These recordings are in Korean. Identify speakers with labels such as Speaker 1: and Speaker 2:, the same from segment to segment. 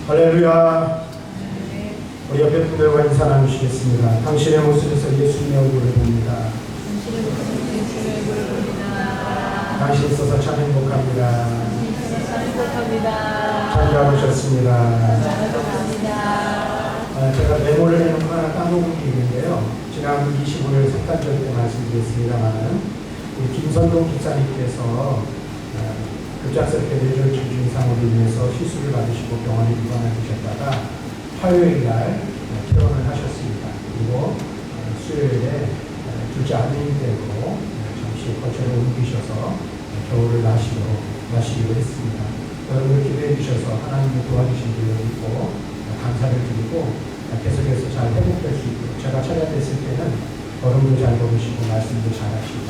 Speaker 1: 할렐루야. 우리 옆에 분들과 인사 나누시겠습니다. 당신의 모습에서 예수님의 얼굴을 봅니다. 당신 있어서 참 행복합니다. 참 잡으셨습니다. 제가 메모를 해놓고 하나 까먹은 게 있는데요. 지난 25일 성탄절 때 말씀드렸습니다만 우리 김선동 기사님께서 급작스럽게 뇌졸 중증 이상으로 인해서 시술을 받으시고 병원에 입원하셨다가 화요일 날 퇴원을 하셨습니다. 그리고 수요일에 둘째 아드님댁으로 잠시 거처를 옮기셔서 겨울을 마시기로 했습니다. 여러분들 기도해 주셔서 하나님의 도와주신 줄 믿고 감사를 드리고 계속해서 잘 회복될 수 있고, 제가 찾아뵀을 때는 걸음도 잘 걸으시고 말씀도 잘 하시고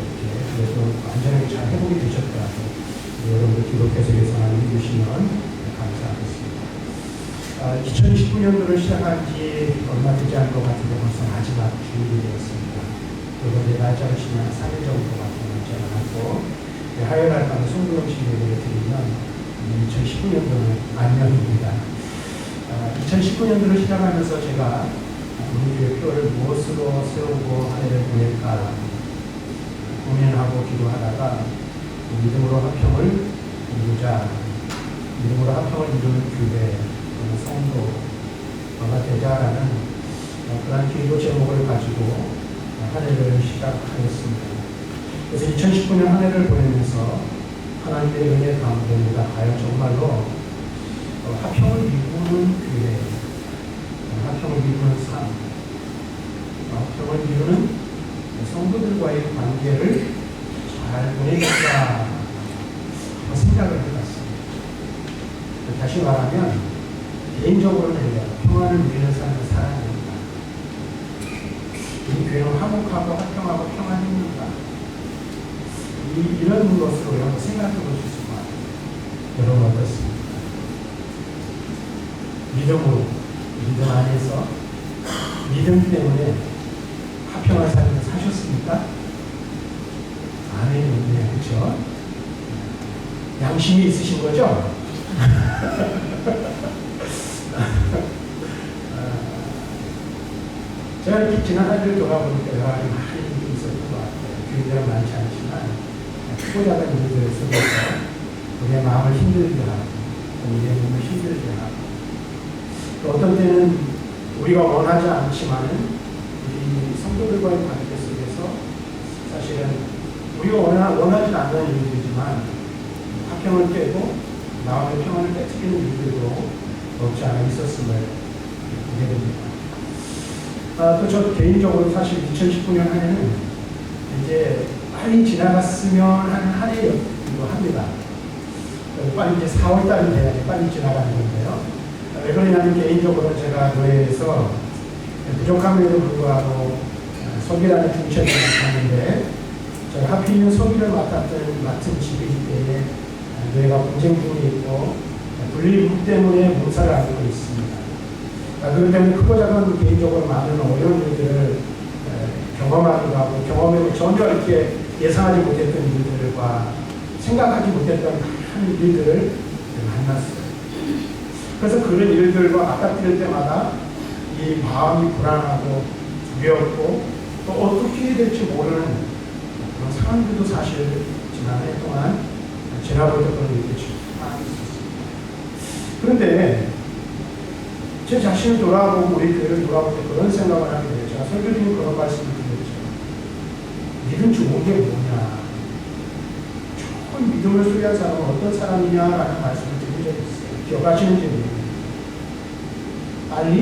Speaker 1: 이렇게 그래서 완전히 잘 회복이 되셨더라고요. 여러분들 기도 계속해서 하나님 주시면 감사하겠습니다. 2019년도를 시작한 지 얼마 되지 않은 것 같은데 벌써 마지막 주일이 되었습니다. 그리고 이제 날짜를 치면 3일 정도밖에 남지 않았고, 화요일 날 밤에 송구영식 예배를 드리면 2019년도는 안녕입니다. 2019년도를 시작하면서 제가 우리 교회 표를 무엇으로 세우고 한 해를 보낼까 고민하고 기도하다가 믿음으로 화평을 이루자, 믿음으로 화평을 이루는 교회, 성도가 되자라는 그런 기도 제목을 가지고 한 해를 시작하였습니다. 그래서 2019년 한 해를 보내면서 하나님의 은혜 가운데 우리가 과연 정말로 화평을 이루는 교회, 화평을 이루는 삶, 화평을 이루는 성도들과의 관계를 잘 보내겠다 생각을 해봤습니다. 다시 말하면 개인적으로는 평안을 누리는 삶을 살아야 됩니다. 이 교회는 화목하고 화평하고 평안합니다. 이런 것으로 여러분 생각해 보실 수가 있습니다. 여러분 어떻습니까? 믿음으로, 믿음 안에서 믿음 때문에 화평한 삶을 사셨습니까? 아멘이네, 그렇죠? 양심이 있으신 거죠? 제가 이렇게 지난 한 주를 돌아보니까 여러 가지 많은 일이 있었던 것 같아요. 교회들은 많지 않지만 크고 작은 일들 속에서 우리의 마음을 힘들게 하고 우리의 몸을 힘들게 하고 또 어떤 때는 우리가 원하지 않지만은 우리 성도들과의 관계 속에서 사실은 우리가 원하지 않는 일들이지만 화평을 깨고 마음의 평안을 깨뜨리는 일들도 없지 않아 있었음을 보게 됩니다. 또 저 개인적으로 사실 2019년 한 해는 이제 빨리 지나갔으면 하는 한 해이기도 합니다. 빨리 이제 4월달이 돼야지 빨리 지나가는 건데요. 왜 그러냐면 개인적으로 제가 교회에서 부족함에도 불구하고 서기라는 중책을 맡았는데 제가 하필이면 서기를 맡은 집이기 때문에 교회가 분쟁 중에 있고 분리부 때문에 문사를 하고 있습니다. 그렇기 때문에 크고 작은 개인적으로 많은 어려운 일들을 경험하기도 하고 경험에 전혀 이렇게 예상하지 못했던 일들과 생각하지 못했던 많은 일들을 만났어요. 그래서 그런 일들과 맞닥뜨릴 때마다 이 마음이 불안하고 두렵고 또 어떻게 해야 될지 모르는 그런 상황들도 사실 지난 해 동안 지나볼 때 그런 일들이 많이 있었습니다. 그런데 제 자신을 돌아보고 우리 교회를 돌아볼 때 그런 생각을 하게 돼요. 제가 설교 중에 그런 말씀을 드렸죠. 믿음 좋은 게 뭐냐? 좋은 믿음을 소유한 사람은 어떤 사람이냐라는 말씀을 드린 적이 있어요. 기억하시는지 모르겠어요. 빨리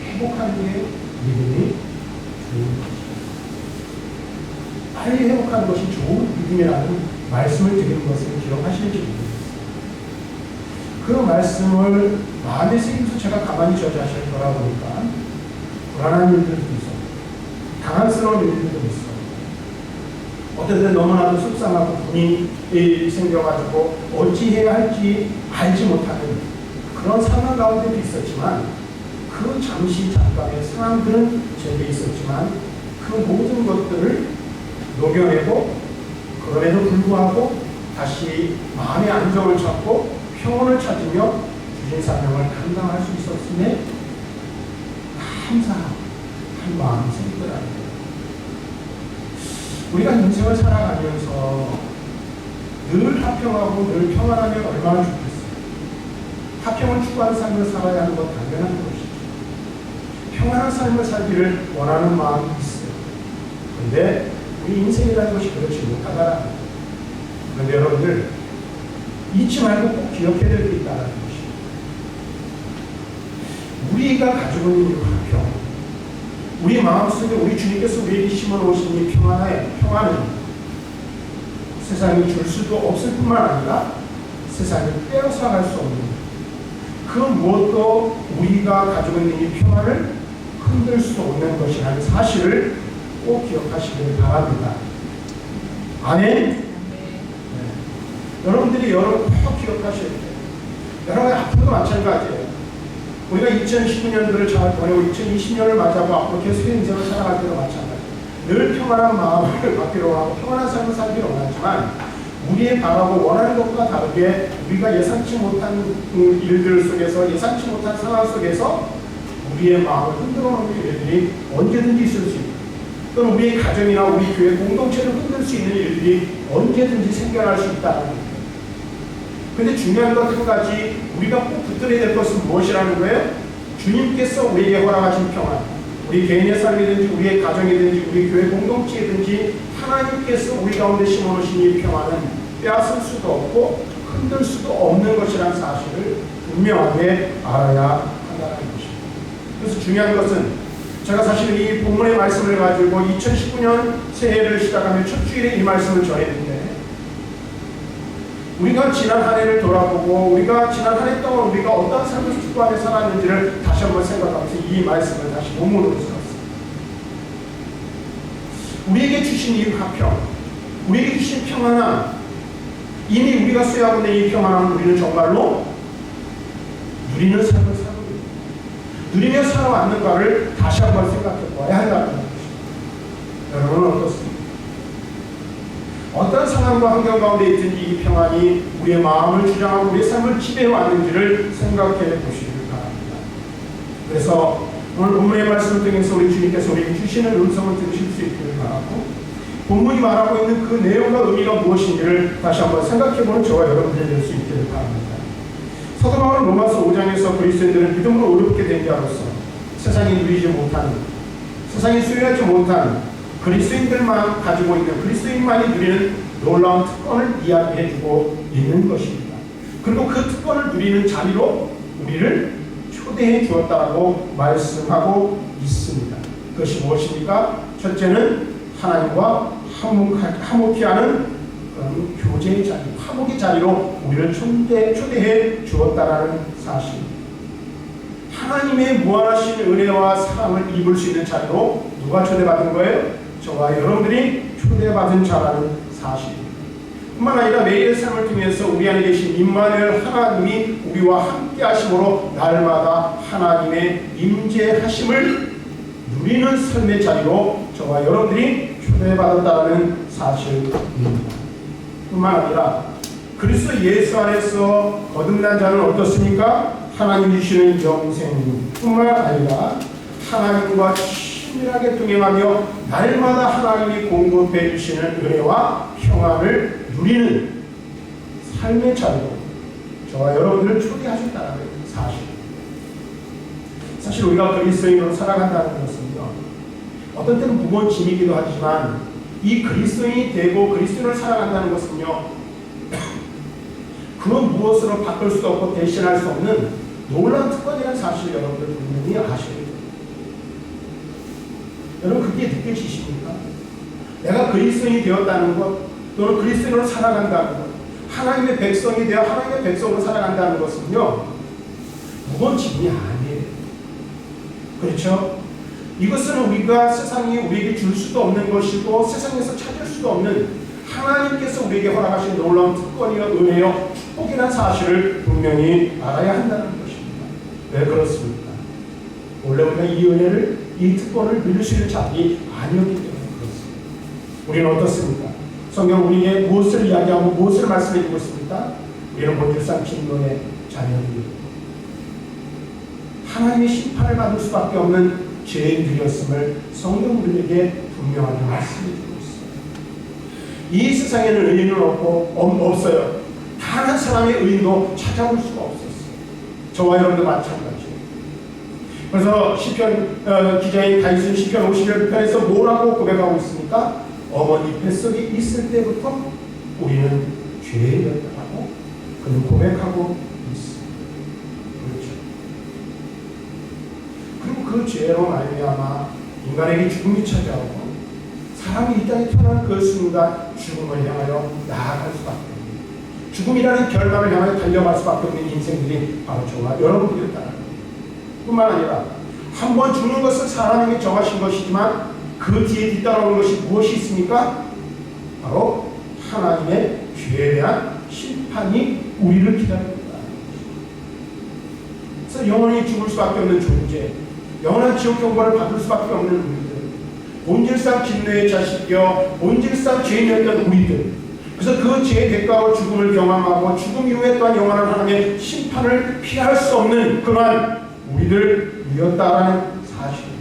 Speaker 1: 회복하는 게 믿음이 좋은 것이다. 빨리 회복하는 것이 좋은 믿음이라는 말씀을 드리는 것을 기억하시는지 모르겠어요. 그 말씀을 마음에 새기면서 제가 가만히 저 자신을 돌아보니까 불안한 일들도 있었고 당황스러운 일들도 있었고 어떨 때 너무나도 속상하고 분이 생겨가지고 어찌해야 할지 알지 못하는 그런 상황 가운데도 있었지만 그 잠깐의 상황들은 제게 있었지만 그 모든 것들을 녹여내고 그럼에도 불구하고 다시 마음의 안정을 찾고 평온을 찾으며 주신 사명을 감당할 수 있었음에 감사한 마음이 생기더라는 거예요. 우리가 인생을 살아가면서 늘 화평하고 늘 평안하면 얼마나 좋겠어요. 화평을 추구하는 삶을 살아야 하는 건 당연한 것이죠. 평안한 삶을 살기를 원하는 마음이 있어요. 그런데 우리 인생이라는 것이 그렇지 못하다라는 거예요. 그런데 여러분들 잊지 말고 꼭 기억해야 될 게 있다는 것이에요. 우리가 가지고 있는 이 화평, 우리 마음속에 우리 주님께서 우리에게 심어놓으신 이 평안은 세상이 줄 수도 없을 뿐만 아니라 세상이 빼앗아갈 수 없는 그 무엇도 우리가 가지고 있는 이 평안을 흔들 수 없는 것이라는 사실을 꼭 기억하시길 바랍니다. 아멘? 네. 여러분들이 꼭 기억하셔야 돼요. 여러분 앞으로도 마찬가지예요. 우리가 2019년도를 잘 보내고 2020년을 맞이하고 앞으로 계속 인생을 살아갈 때도 마찬가지예요. 늘 평안한 마음을 갖기로 하고 평안한 삶을 살기로 원하지만 우리의 바라고 원하는 것과 다르게 우리가 예상치 못한 일들 속에서 예상치 못한 상황 속에서 우리의 마음을 흔들어 놓는 일들이 언제든지 있을 수 있고 또는 우리의 가정이나 우리 교회 공동체를 흔들 수 있는 일들이 언제든지 생겨날 수 있다는 거예요. 그런데 중요한 것 한 가지 우리가 꼭 붙들어야 될 것은 무엇이라는 거예요? 주님께서 우리에게 허락하신 평안, 우리 개인의 삶이든지 우리의 가정이든지 우리 교회 공동체이든지 하나님께서 우리 가운데 심어놓으신 이 평안은 빼앗을 수도 없고 흔들 수도 없는 것이라는 사실을 분명하게 알아야 한다는 것입니다. 그래서 중요한 것은 제가 사실 이 본문의 말씀을 가지고 2019년 새해를 시작하며 첫 주일에 이 말씀을 전했는데 우리가 지난 한 해를 돌아보고 우리가 지난 한 해 동안 우리가 어떤 삶을 추구하며 살았는지를 다시 한번 생각하면서 이 말씀을 다시 본문으로 들었습니다. 우리에게 주신 이 화평, 우리에게 주신 평안함, 이미 우리가 수여하고 있는 이 평안함을 우리는 정말로 누리는 삶을 살고 있습니다. 누리며 살아왔는가를 다시 한번 생각해 보아야 한다는 것입니다. 여러분은 어떻습니까? 어떤 상황과 환경 가운데 있든지 이 평안이 우리의 마음을 주장하고 우리의 삶을 지배해왔는지를 생각해 보시길 바랍니다. 그래서 오늘 본문의 말씀을 통해서 우리 주님께서 우리에게 주시는 음성을 들으실 수 있기를 바라고 본문이 말하고 있는 그 내용과 의미가 무엇인지를 다시 한번 생각해보는 저와 여러분들이 될 수 있기를 바랍니다. 사도 바울은 로마서 5장에서 그리스도인들은 믿음으로 의롭게 된 자로서 세상이 누리지 못하는, 세상이 수용하지 못한 그리스도인들만 가지고 있는, 그리스도인만이 누리는 놀라운 특권을 이야기해주고 있는 것입니다. 그리고 그 특권을 누리는 자리로 우리를 초대해 주었다고 말씀하고 있습니다. 그것이 무엇입니까? 첫째는 하나님과 화목히 하는 그런 교제의 자리, 화목의 자리로 우리를 초대해 주었다라는 사실. 하나님의 무한하신 은혜와 사랑을 입을 수 있는 자리로 누가 초대받은 거예요? 저와 여러분들이 초대받은 자라는 사실. 뿐만 아니라 매일의 삶을 통해서 우리 안에 계신 임마누엘 하나님이 우리와 함께 하심으로 날마다 하나님의 임재하심을 누리는 삶의 자리로 저와 여러분들이 초대받았다는 사실입니다. 뿐만 아니라 그리스도 예수 안에서 거듭난 자는 어떻습니까? 하나님이 주시는 영생뿐만 아니라 하나님과 친밀하게 동행하며 날마다 하나님이 공급해 주시는 은혜와 평안을 누리는 삶의 자리로 저와 여러분들을 초대하셨다는 사실. 사실 우리가 그리스도인으로 살아간다는 것은요, 어떤 때는 무거운 짐이기도 하지만 이 그리스도인이 되고 그리스도인으로 살아간다는 것은요, 그 무엇으로 바꿀 수도 없고 대신할 수 없는 놀라운 특권이라는 사실 여러분들 분명히 아셔야 돼요. 여러분 그게 느껴지십니까? 내가 그리스도인이 되었다는 것, 또는 그리스도인으로 살아간다는 것, 하나님의 백성이 되어 하나님의 백성으로 살아간다는 것은요, 무거운 짐이 아니에요. 그렇죠? 이것은 우리가 세상이 우리에게 줄 수도 없는 것이고 세상에서 찾을 수도 없는 하나님께서 우리에게 허락하신 놀라운 특권이요 은혜요 축복이라는 사실을 분명히 알아야 한다는 것입니다. 왜 그렇습니까? 원래 우리가 이 은혜를, 이 특권을 누릴 수 있는 자들이 아니었기 때문에 그렇습니다. 우리는 어떻습니까? 성경 우리에게 무엇을 이야기하고 무엇을 말씀해주고 있습니까? 우리는 본질상 진노의 자녀들이고 하나님의 심판을 받을 수밖에 없는 죄인들이었음을 성경 우리에게 분명하게 말씀해 주고 있어요. 이 세상에는 의인은 없어요. 단 한 사람의 의인도 찾아볼 수가 없었어요. 저와 여러분도 마찬가지예요. 그래서 시편 기자인 다윗은 시편 51편에서 뭐라고 고백하고 있습니까? 어머니 뱃속에 있을 때부터 우리는 죄인이었다고 그는 고백하고 있습니다. 그렇죠. 그리고 그 죄로 말미암아 인간에게 죽음이 찾아오고 사람이 이 땅에 태어난 그 순간 죽음을 향하여 나아갈 수밖에 없는, 죽음이라는 결말을 향하여 달려갈 수밖에 없는 인생들이 바로 저와 여러분들이었다는 겁니다. 뿐만 아니라 한 번 죽는 것은 사람에게 정하신 것이지만 그 뒤에 뒤따라오는 것이 무엇이 있습니까? 바로 하나님의 죄에 대한 심판이 우리를 기다립니다. 그래서 영원히 죽을 수밖에 없는 존재, 영원한 지옥 경고를 받을 수밖에 없는 우리들, 본질상 진노의 자식이여 본질상 죄인이었던 우리들, 그래서 그 죄의 대가로 죽음을 경험하고 죽음 이후에 또한 영원한 하나님의 심판을 피할 수 없는 그러한 우리들이었다라는 사실입니다.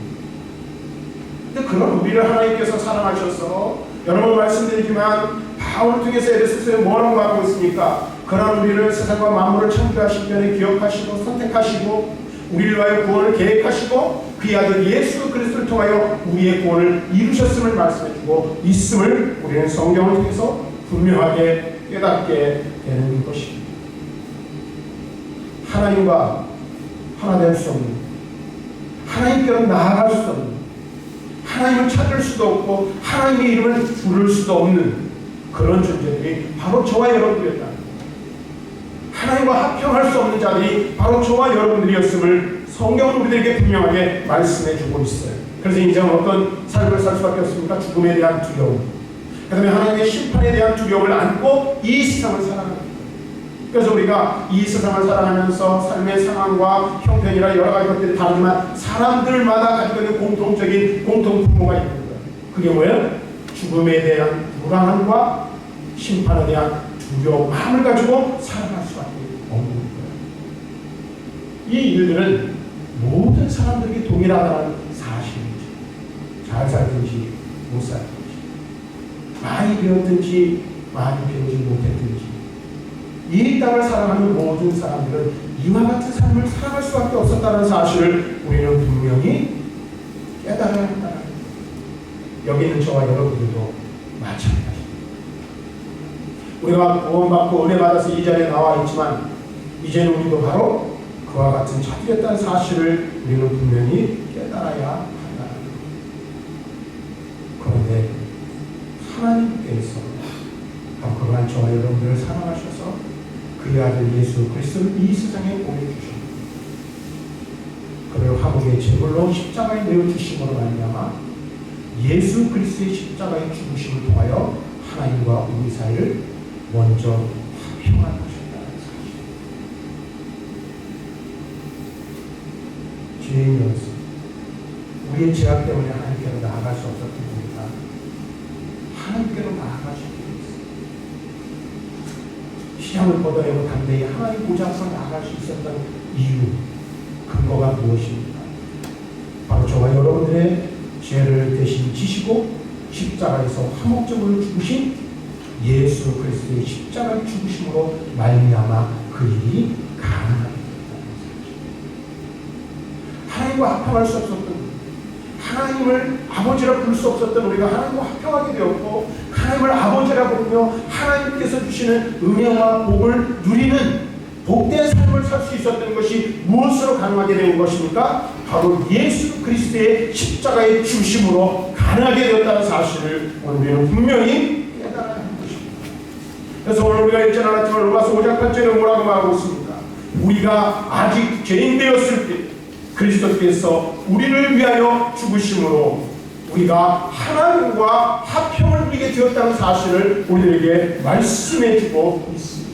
Speaker 1: 근데 그런 우리를 하나님께서 사랑하셔서 여러분 말씀드리지만 바울을 통해서 에베소서에 뭐라고 하고 있습니까? 그런 우리를 세상과 만물을 창조하신 전에 기억하시고 선택하시고 우리를 위하여 구원을 계획하시고 그의 아들 예수 그리스도를 통하여 우리의 구원을 이루셨음을 말씀해주고 있음을 우리는 성경을 통해서 분명하게 깨닫게 되는 것입니다. 하나님과 하나 될 수 없는, 하나님께로 나아갈 수 없는, 하나님을 찾을 수도 없고 하나님의 이름을 부를 수도 없는 그런 존재들이 바로 저와 여러분들이었다. 하나님과 합평할 수 없는 자들이 바로 저와 여러분들이었음을 성경은 우리들에게 분명하게 말씀해주고 있어요. 그래서 인생은 어떤 삶을 살 수밖에 없습니까? 죽음에 대한 두려움, 그 다음에 하나님의 심판에 대한 두려움을 안고 이 세상을 살아갑니다. 그래서 우리가 이 세상을 살아가면서 삶의 상황과 형편이나 여러 가지 것들이 다르지만 사람들마다 가지고 있는 공통적인 공통분모가 있는 거예요. 그게 뭐예요? 죽음에 대한 불안함과 심판에 대한 두려움, 마음을 가지고 살아갈 수밖에 없는 거예요. 이 일들은 모든 사람들에게 동일하다는 사실이죠. 잘 살든지 못 살든지, 많이 배웠든지 많이 배우지 못했든지, 이 땅을 살아가는 모든 사람들은 이와 같은 삶을 살아갈 수밖에 없었다는 사실을 우리는 분명히 깨달아야 한다. 여기 있는 저와 여러분들도 마찬가지입니다. 우리가 구원받고 은혜받아서 이 자리에 나와 있지만 이제는 우리도 바로 그와 같은 자들이었다는 사실을 우리는 분명히 깨달아야 한다. 그런데 하나님께서 그러한 저와 여러분들을 사랑하셔서 그의 아들 예수 그리스도를 이 세상에 보내주셨습니다. 그를 화목의 제물로 십자가에 내어주심으로 말미암아 예수 그리스도의 십자가의 죽으심을 통하여 하나님과 우리 사이를 먼저 화평하셨다는 사실. 죄인이었습니다. 우리의 죄악 때문에 하나님께로 나아갈 수 없었던 우리가 하나님께로 나아갈 수 있습니다. 시험을 걷어내고 담대히 하나님 보좌 앞으로 나아갈 수 있었던 이유, 근거가 무엇입니까? 바로 저와 여러분들의 죄를 대신 지시고 십자가에서 화목적으로 죽으신 예수 그리스도의 십자가의 죽으심으로 말미암아 그 일이 가능하게 됐다는 사실. 하나님과 합평할 수 없었던, 하나님을 아버지라 부를 수 없었던 우리가 하나님과 합평하게 되었고 하나님을 아버지라 부르며 하나님께서 주시는 은혜와 복을 누리는 복된 삶을 살 수 있었던 것이 무엇으로 가능하게 된 것입니까? 바로 예수 그리스도의 십자가의 죽으심으로 가능하게 되었다는 사실을 오늘 우리는 분명히 깨달아야 하는 것입니다. 그래서 오늘 우리가 읽지 않았지만 로마서 5장 8절에 뭐라고 말하고 있습니까? 우리가 아직 죄인 되었을 때 그리스도께서 우리를 위하여 죽으심으로 우리가 하나님과 합평을 누리게 되었다는 사실을 우리에게 말씀해주고 있습니다.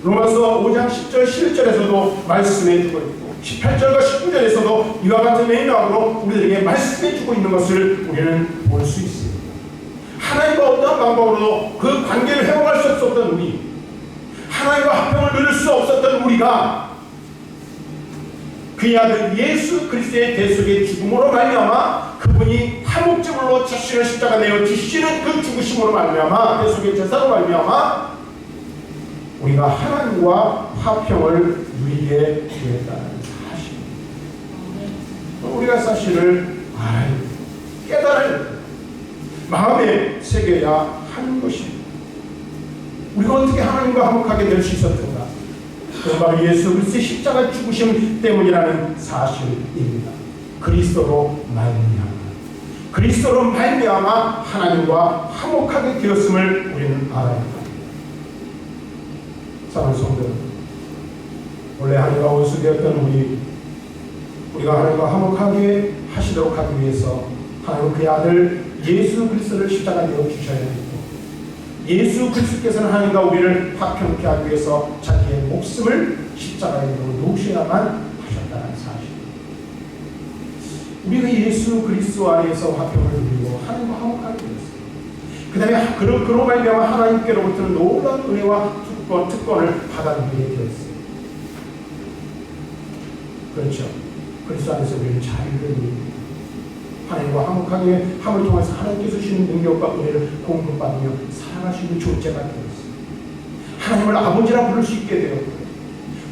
Speaker 1: 로마서 5장 10절 11절에서도 말씀해주고 있고 18절과 19절에서도 이와 같은 맥락으로 우리에게 말씀해주고 있는 것을 우리는 볼 수 있습니다. 하나님과 어떤 방법으로도 그 관계를 회복할 수 없었던 우리, 하나님과 합평을 누릴 수 없었던 우리가
Speaker 2: 그의 아들 예수 그리스도의 대속의 죽음으로 말미암아 그분이 화목제물로 자신을 십자가 내어 주시는 그 죽으심으로 말미암아 대속의 제사로 말미암아 우리가 하나님과 화평을 누리게 되었다는 사실. 우리가 사실을 깨달을 마음에 새겨야 하는 것입니다. 우리가 어떻게 하나님과 화목하게 될 수 있었던가? 그건 바로 예수 그리스도의 십자가 죽으심 때문이라는 사실입니다. 그리스도로 말미암아 하나님과 화목하게 되었음을 우리는 알아야 합니다. 사랑하는 성도 여러분, 원래 하나님과 원수되었던 우리가 하나님과 화목하게 하시도록 하기 위해서 하나님은 그의 아들 예수 그리스도를 십자가에 내어 주셔야 했고, 예수 그리스도께서는 하나님과 우리를 화평케 하기 위해서 자기의 목숨을 십자가에 내어 놓으셔야만 하셨다는 사실. 우리가 예수 그리스도 안에서 화평을 누리고 하나님과 화목하게 되었습니다. 그 다음에 그로 말미암아 하나님께로부터는 놀라운 은혜와 특권을 받아들이게 되었어요. 그렇죠. 그리스도 안에서 우리는 자유를 누립니다. 하나님과 화목하게 함을 통해서 하나님께서 주시는 능력과 은혜를 공급받으며 살아갈 수 있는 존재가 되었어요. 하나님을 아버지라 부를 수 있게 되었고요.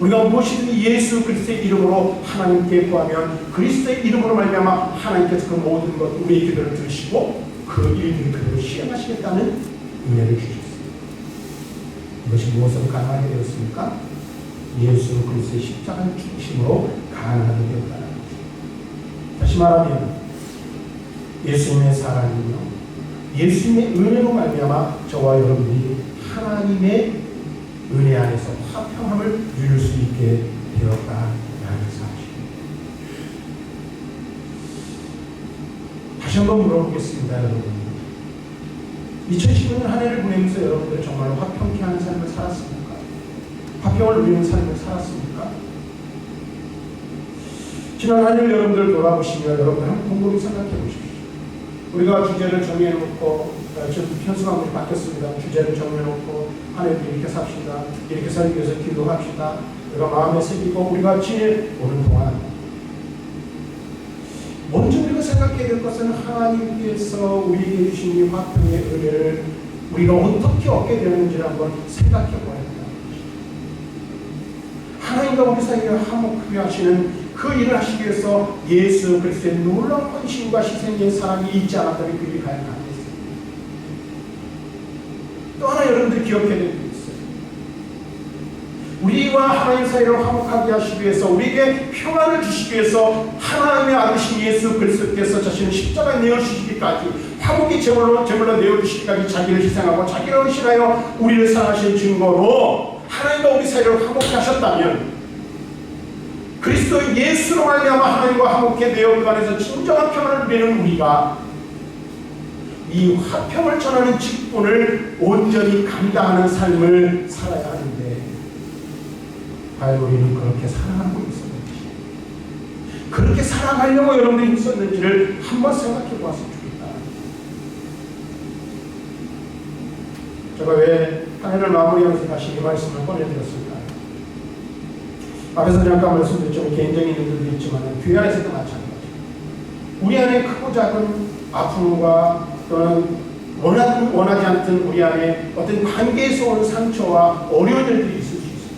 Speaker 2: 우리가 무엇이든지 예수 그리스도의 이름으로 하나님께 구하면 그리스도의 이름으로 말미암아 하나님께서 그 모든 것 우리의 기도를 들으시고 그 일들을 그대로 시행하시겠다는 은혜를 주셨습니다. 이것이 무엇으로 가능하게 되었습니까? 예수 그리스도의 십자가 죽으심으로 가능하게 되었다는 것입니다. 다시 말하면 예수님의 사랑이며 예수님의 은혜로 말미암아 저와 여러분이 하나님의 은혜 안에서 화평함을 누릴 수 있게 되었다라는 사실입니다. 다시 한번 물어보겠습니다, 여러분. 2015년 한 해를 보내면서 여러분들은 정말로 화평케 하는 삶을 살았습니까? 화평을 누리는 삶을 살았습니까? 지난 한 해를 여러분들 돌아보시면 여러분들 한번 곰곰이 생각해 보십시오. 우리가 주제를 정해놓고 지금 현수가 바뀌었습니다. 주제를 정해놓고 한 해도 이렇게 삽시다. 이렇게 살기 위해서 기도합시다. 우리가 마음에 새기고 우리가 지내오는 동안 먼저 우리가 생각해야 될 것은 하나님께서 우리에게 주신 이 화평의 은혜를 우리가 어떻게 얻게 되는지를 한번 생각해 보아야 합니다. 하나님과 우리 사이를 화목하게 하시는 그 일을 하시기 위해서 예수 그리스도의 놀라운 헌신과 희생의 사랑이 있지 않았다면 그 일이 가능합니다. 또 하나 여러분들이 기억해야 될 게 있어요. 우리와 하나님 사이를 화목하게 하시기 위해서 우리에게 평안을 주시기 위해서 하나님의 아들이신 예수 그리스도께서 자신을 십자가에 내어주시기까지 화목의 제물로 내어주시기까지 자기를 희생하고 자기를 헌신하여 우리를 사랑하신 증거로 하나님과 우리 사이를 화목하게 하셨다면 그리스도 예수로 말미암아 하나님과 화목해 되어 그 안에서 진정한 평안을 누리는 우리가 이 화평을 전하는 직분을 온전히 감당하는 삶을 살아야 하는데 과연 우리는 그렇게 살아가고 있었는지, 그렇게 살아가려고 여러분들이 있었는지를 한번 생각해 보았으면 좋겠다. 제가 왜 한 해를 마무리하면서 다시 이 말씀을 꺼내드렸을까요? 앞에서 잠깐 말씀드렸지만 개인적인 일들도 있지만 교회 안에서도 마찬가지입니다. 우리 안에 크고 작은 아픔과 또는 원하지 않던 우리 안에 어떤 관계에서 온 상처와 어려운 일들이 있을 수 있습니다.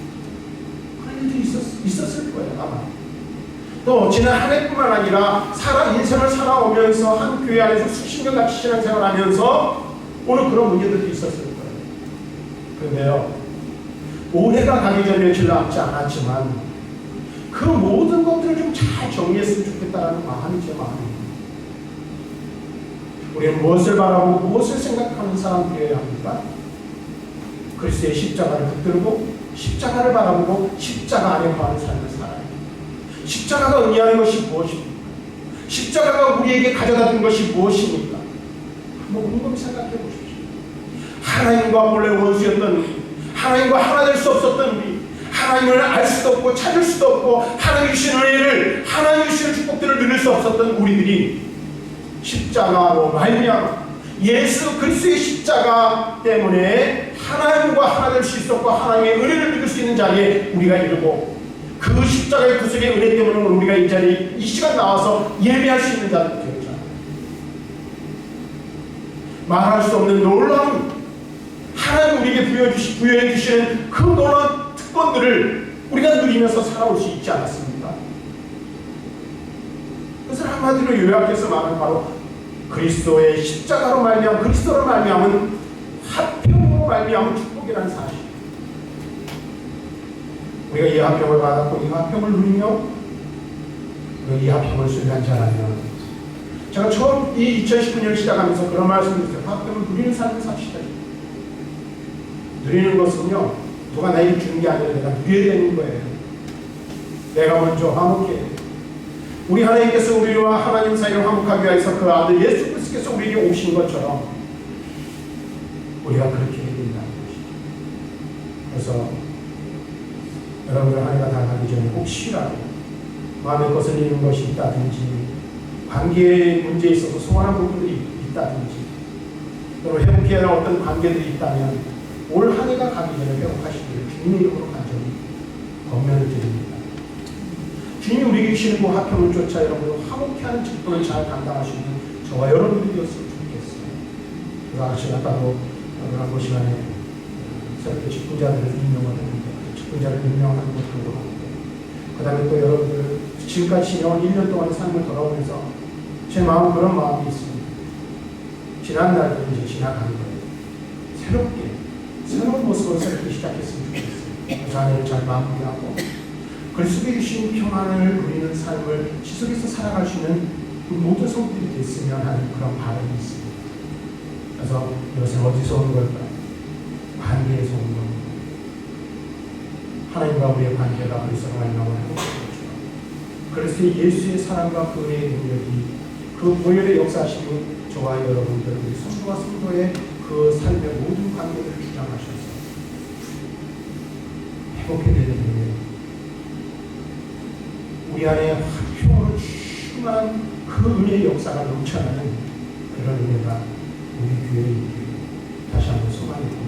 Speaker 2: 그런 일들이 있었을 거예요, 아마. 또 지난 한 해뿐만 아니라 인생을 살아오면서 한 교회 안에서 수십 년 같이 신앙생활하면서 오늘 그런 문제들도 있었을 거예요. 그런데요, 올해가 가기 전에 며칠 남지 않았지만 그 모든 것들을 좀 잘 정리했으면 좋겠다는 마음이 제 마음입니다. 우리는 무엇을 바라보고 무엇을 생각하는 사람들이어야 합니까? 그리스도의 십자가를 붙들고 십자가를 바라보고 십자가 안에 거하는 삶을 살아야 합니다. 십자가가 의미하는 것이 무엇입니까? 십자가가 우리에게 가져다 준 것이 무엇입니까? 한번 곰곰이 생각해 보십시오. 하나님과 본래 원수였던 우리, 하나님과 하나 될 수 없었던 우리, 하나님을 알 수도 없고 찾을 수도 없고 하나님이 주신 은혜를, 하나님이 주신 축복들을 누릴 수 없었던 우리들이 십자가로 말미암아 예수 그리스도의 십자가 때문에 하나님과 하나 될 수 있었고 하나님의 은혜를 누릴 수 있는 자리에 우리가 이르고 그 십자가의 구속의 은혜 때문에 우리가 이 자리에 이 시간 나와서 예배할 수 있는 자들 되었잖아요. 말할 수 없는 놀라운 하나님 우리에게 부여해 주시는 그 놀라운 특권들을 우리가 누리면서 살아올 수 있지 않았습니까? 그것을 한마디로 요약해서 말하면 바로 그리스도의 십자가로 말미암은 그리스도로 말미암은 화평으로 말미암은 축복이라는 사실. 우리가 이 화평을 받았고 이 화평을 누리며 우리가 이 화평을 소유한 자라면 제가 처음 이 2019년을 시작하면서 그런 말씀을 드렸어요. 화평을 누리는 삶을 삽시다. 누리는 것은요 누가 나에게 주는 게 아니라 내가 누려야 되는 거예요. 내가 먼저 화목해야 돼요. 우리 하나님께서 우리와 하나님 사이를 화목하기 위해서 그 아들 예수 그리스도께서 우리에게 오신 것처럼 우리가 그렇게 해야 된다는 것이죠. 그래서 여러분들 한 해가 다 가기 전에 혹시라도 마음의 것을 잃는 것이 있다든지 관계의 문제에 있어서 소원한 부분들이 있다든지 또는 회복해야 할 어떤 관계들이 있다면 올 한 해가 가기 전에 회복하시기를 주님의 이름으로 간절히 권면을 드립니다. 주님이 우리에게 주시는 그 화평을 쫓아 여러분들 화목해하는 직분을 잘 감당할 수 있는 저와 여러분들이 되었으면 좋겠어요. 그래서 아침 아까도 여러분 그 시간에 새롭게 직분자들을 임명을 했는데 직분자를 임명하는 것도 그렇고 그 다음에 또 여러분들 지금까지 지내온 1년 동안의 삶을 돌아오면서 제 마음 그런 마음이 있습니다. 지난 날도 이제 지나가는 거예요. 새롭게 새로운 모습으로 살기 시작했으면 좋겠어요. 그 자리를 잘 마무리하고 그리스도의 주신 평안을 누리는 삶을 지속해서 살아갈 수 있는 그 모든 성들이 됐으면 하는 그런 바람이 있습니다. 그래서 이것은 어디서 온 걸까요? 관계에서 온 겁니다. 하나님과 우리의 관계가 그리스도로 말미암아 회복되었죠. 그리스도의 예수의 사랑과 그 은혜의 능력이 그 보혈의 역사하심이 저와 여러분들 우리 성도와 성도의 그 삶의 모든 관계를 주장하셔서 회복해 되는 은혜, 우리 안에 화평으로 충만한 그 은혜의 역사가 넘쳐나는 그런 은혜가 우리 교회에 있기를 다시 한번 소망해 봅니다.